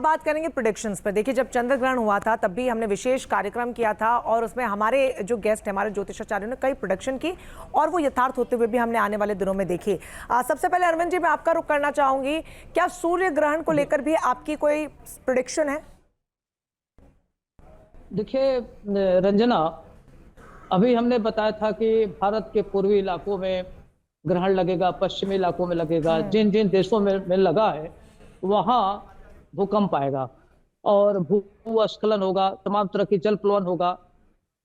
बात करेंगे प्रेडिक्शंस पर। देखिए, जब चंद्र ग्रहण हुआ था तब भी हमने विशेष कार्यक्रम किया था और उसमें हमारे जो गेस्ट हमारे ज्योतिषाचार्यों ने कई प्रेडिक्शन की और वो यथार्थ होते हुए भी हमने आने वाले दिनों में देखी। सबसे पहले अरविंद जी, मैं आपका रुख करना चाहूंगी, क्या सूर्य ग्रहण को लेकर भी आपकी कोई प्रेडिक्शन है? देखिए रंजना, अभी हमने बताया था कि भारत के पूर्वी इलाकों में ग्रहण लगेगा, पश्चिमी इलाकों में लगेगा। जिन जिन देशों में लगा है वहां भूकंप आएगा और भूस्खलन होगा, तमाम तरह की जल प्लवन होगा।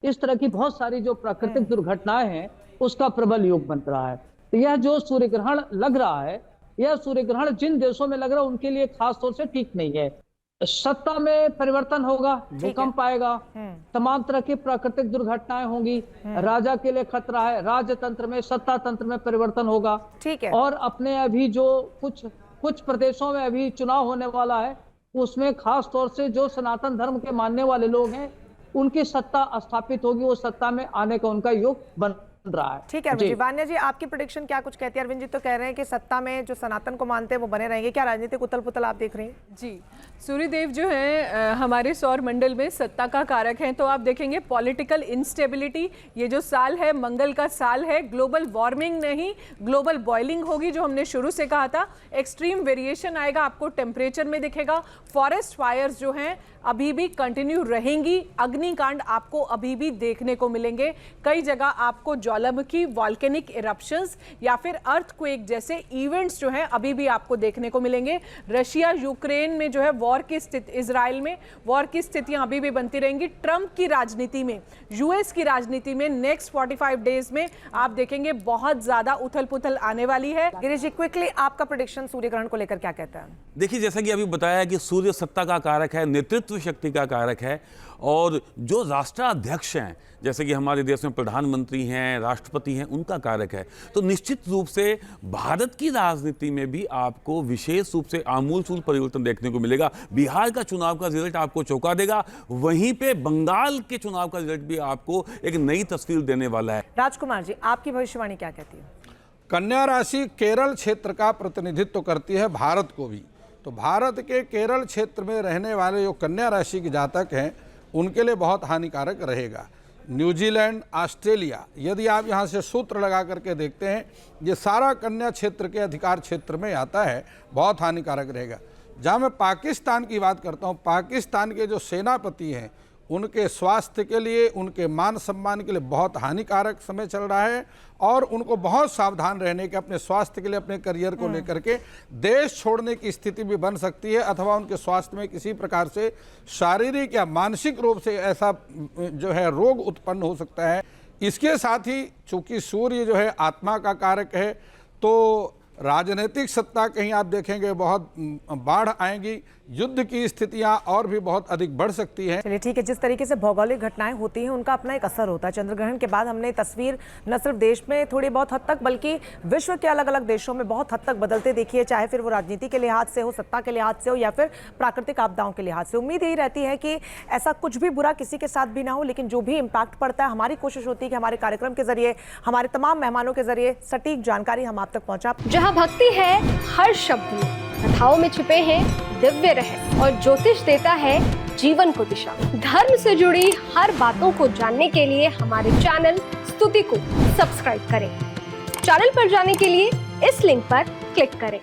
इस तरह की बहुत सारी जो प्राकृतिक दुर्घटनाएं हैं उसका प्रबल योग बन रहा है। तो यह जो सूर्य ग्रहण लग रहा है, यह सूर्य ग्रहण जिन देशों में लग रहा है उनके लिए खास तौर से ठीक नहीं है। सत्ता में परिवर्तन होगा, भूकंप आएगा, तमाम तरह की प्राकृतिक दुर्घटनाएं होंगी, राजा के लिए खतरा है, राजतंत्र में, सत्ता तंत्र में परिवर्तन होगा। ठीक है। और अपने अभी जो कुछ प्रदेशों में अभी चुनाव होने वाला है उसमें खास तौर से जो सनातन धर्म के मानने वाले लोग हैं उनकी सत्ता स्थापित होगी, वो सत्ता में आने का उनका योग बन रहा है। ठीक है अरविंद जी। वान्या जी, आपकी प्रेडिक्शन क्या कुछ कहती है? अरविंद जी तो कह रहे हैं कि सत्ता में जो सनातन को मानते हैं वो बने रहेंगे। क्या राजनीतिक उथल पुथल आप देख रही हैं? जी, सूर्यदेव जो है हमारे सौर मंडल में सत्ता का कारक है, तो आप देखेंगे पॉलिटिकल इंस्टेबिलिटी, ये जो साल है मंगल का साल है। ग्लोबल वार्मिंग नहीं, ग्लोबल बॉइलिंग होगी जो हमने शुरू से कहा था। एक्सट्रीम वेरिएशन आएगा, आपको टेम्परेचर में दिखेगा। फॉरेस्ट फायर्स जो हैं अभी भी कंटिन्यू रहेंगी, अग्निकांड आपको अभी भी देखने को मिलेंगे। कई जगह आपको ज्वालामुखी, वॉल्केनिक इरप्शंस या फिर अर्थक्वेक जैसे इवेंट्स जो हैं अभी भी आपको देखने को मिलेंगे। रशिया यूक्रेन में जो है वॉर की स्थिति, इजराइल में वॉर की स्थितियां अभी भी बनती रहेंगी। ट्रंप की राजनीति में, यूएस की राजनीति में नेक्स्ट 45 डेज में आप देखेंगे बहुत ज्यादा उथल पुथल आने वाली है। गिरीश जी, क्विकली आपका प्रेडिक्शन सूर्य ग्रहण को लेकर क्या कहता है? देखिए, जैसा कि अभी बताया कि सूर्य सत्ता का कारक है, नेतृत्व शक्ति का कारक है, और जो राष्ट्राध्यक्ष हैं जैसे कि हमारे देश में प्रधानमंत्री हैं, राष्ट्रपति हैं, उनका कारक है। तो निश्चित रूप से भारत की राजनीति में भी आपको विशेष रूप से आमूलचूल परिवर्तन देखने को मिलेगा। बिहार का चुनाव का रिजल्ट आपको चौंका देगा, वहीं पे बंगाल के चुनाव का रिजल्ट भी आपको एक नई तस्वीर देने वाला है। राजकुमार जी, आपकी भविष्यवाणी क्या कहती है? कन्या राशि केरल क्षेत्र का प्रतिनिधित्व करती है, भारत को भी। तो भारत के केरल क्षेत्र में रहने वाले जो कन्या राशि के जातक हैं उनके लिए बहुत हानिकारक रहेगा। न्यूजीलैंड, ऑस्ट्रेलिया, यदि आप यहाँ से सूत्र लगा करके देखते हैं, ये सारा कन्या क्षेत्र के अधिकार क्षेत्र में आता है, बहुत हानिकारक रहेगा। जहाँ मैं पाकिस्तान की बात करता हूँ, पाकिस्तान के जो सेनापति हैं उनके स्वास्थ्य के लिए, उनके मान सम्मान के लिए बहुत हानिकारक समय चल रहा है और उनको बहुत सावधान रहने के, अपने स्वास्थ्य के लिए, अपने करियर को लेकर के देश छोड़ने की स्थिति भी बन सकती है, अथवा उनके स्वास्थ्य में किसी प्रकार से शारीरिक या मानसिक रूप से ऐसा जो है रोग उत्पन्न हो सकता है। इसके साथ ही चूंकि सूर्य जो है आत्मा का कारक है, तो राजनीतिक सत्ता कहीं आप देखेंगे बहुत बाढ़ आएंगी, युद्ध की स्थितियां और भी बहुत अधिक बढ़ सकती हैं। चलिए ठीक है, जिस तरीके से भौगोलिक घटनाएं होती हैं उनका अपना एक असर होता है। चंद्रग्रहण के बाद हमने तस्वीर न सिर्फ देश में थोड़ी बहुत हद तक बल्कि विश्व के अलग अलग देशों में बहुत हद तक बदलते देखी है, चाहे फिर वो राजनीति के लिहाज से हो, सत्ता के लिहाज से हो या फिर प्राकृतिक आपदाओं के लिहाज से। उम्मीद यही रहती है कि ऐसा कुछ भी बुरा किसी के साथ भी ना हो, लेकिन जो भी इम्पैक्ट पड़ता है, हमारी कोशिश होती है कि हमारे कार्यक्रम के जरिए, हमारे तमाम मेहमानों के जरिए सटीक जानकारी हम आप तक पहुंचा। जहाँ भक्ति है हर शब्द में, कथाओं में छुपे हैं दिव्य रहस्य और ज्योतिष देता है जीवन को दिशा। धर्म से जुड़ी हर बातों को जानने के लिए हमारे चैनल स्तुति को सब्सक्राइब करें। चैनल पर जाने के लिए इस लिंक पर क्लिक करें।